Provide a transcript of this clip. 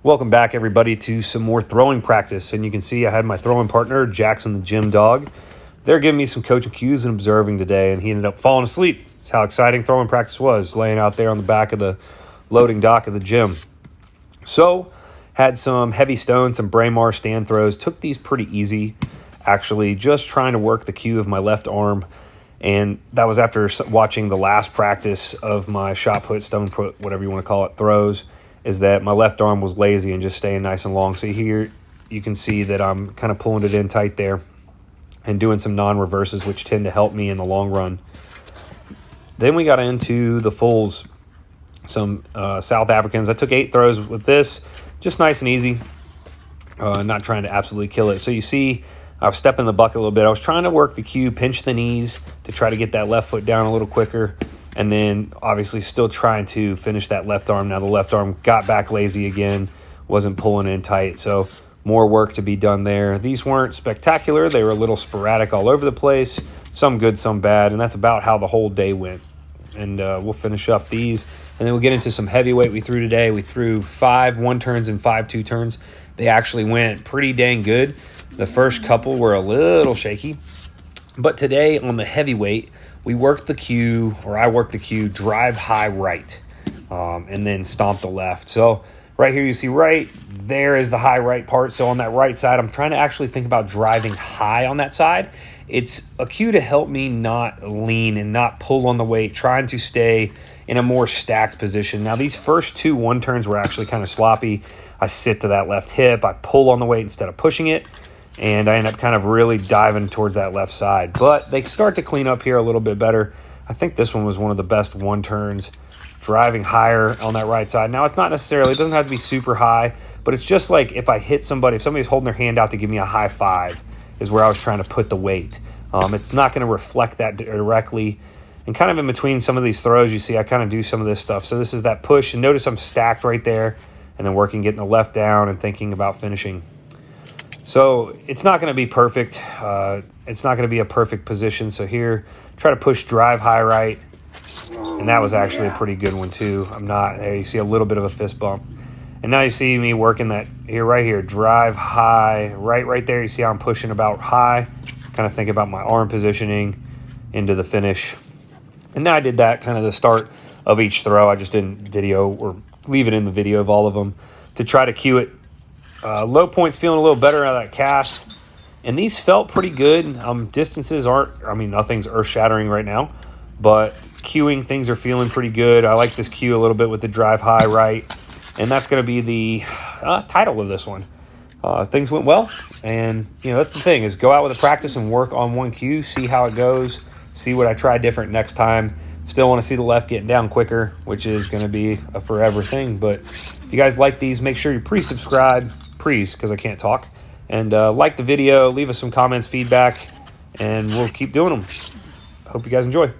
Welcome back, everybody, to some more throwing practice. And you can see I had my throwing partner, Jackson the gym dog. They're giving me some coaching cues and observing today, and he ended up falling asleep. That's how exciting throwing practice was, laying out there on the back of the loading dock of the gym. So, had some heavy stones, some Braemar stand throws. Took these pretty easy, actually, just trying to work the cue of my left arm. And that was after watching the last practice of my shot put, stone put, whatever you want to call it, throws, is that my left arm was lazy and just staying nice and long. So here you can see that I'm kind of pulling it in tight there and doing some non-reverses, which tend to help me in the long run. Then we got into the fulls, some South Africans. I took 8 throws with this, just nice and easy, not trying to absolutely kill it. So you see I was stepping the bucket a little bit. I was trying to work the cue, pinch the knees to try to get that left foot down a little quicker. And then obviously still trying to finish that left arm. Now the left arm got back lazy again, wasn't pulling in tight. So more work to be done there. These weren't spectacular. They were a little sporadic all over the place. Some good, some bad. And that's about how the whole day went. And we'll finish up these. And then we'll get into some heavyweight we threw today. We threw 5 1-turns and 5 2-turns. They actually went pretty dang good. The first couple were a little shaky. But today on the heavyweight, we worked the cue, or I worked the cue, drive high right, and then stomp the left. So right here you see right, there is the high right part. So on that right side, I'm trying to actually think about driving high on that side. It's a cue to help me not lean and not pull on the weight, trying to stay in a more stacked position. Now these first 2 1-turns were actually kind of sloppy. I sit to that left hip, I pull on the weight instead of pushing it, and I end up kind of really diving towards that left side. But they start to clean up here a little bit better. I think this one was one of the best 1-turns, driving higher on that right side. Now, it's not necessarily, it doesn't have to be super high, but it's just like if I hit somebody, if somebody's holding their hand out to give me a high five is where I was trying to put the weight. It's not going to reflect that directly. And kind of in between some of these throws, you see I kind of do some of this stuff. So this is that push, and notice I'm stacked right there, and then working, getting the left down and thinking about finishing. So it's not going to be perfect. It's not going to be a perfect position. So here, try to push drive high right. And that was actually a pretty good one too. There you see a little bit of a fist bump. And now you see me working that here, right here, drive high, right there. You see how I'm pushing about high. Kind of think about my arm positioning into the finish. And now I did that kind of the start of each throw. I just didn't video or leave it in the video of all of them to try to cue it. Low points feeling a little better out of that cast. And these felt pretty good. Distances nothing's earth-shattering right now. But cueing, things are feeling pretty good. I like this cue a little bit with the drive high right. And that's going to be the title of this one. Things went well. And, that's the thing, is go out with a practice and work on one cue, see how it goes, see what I try different next time. Still want to see the left getting down quicker, which is going to be a forever thing. But if you guys like these, make sure you pre-subscribe. Because I can't talk. And like the video, leave us some comments, feedback, and we'll keep doing them. Hope you guys enjoy.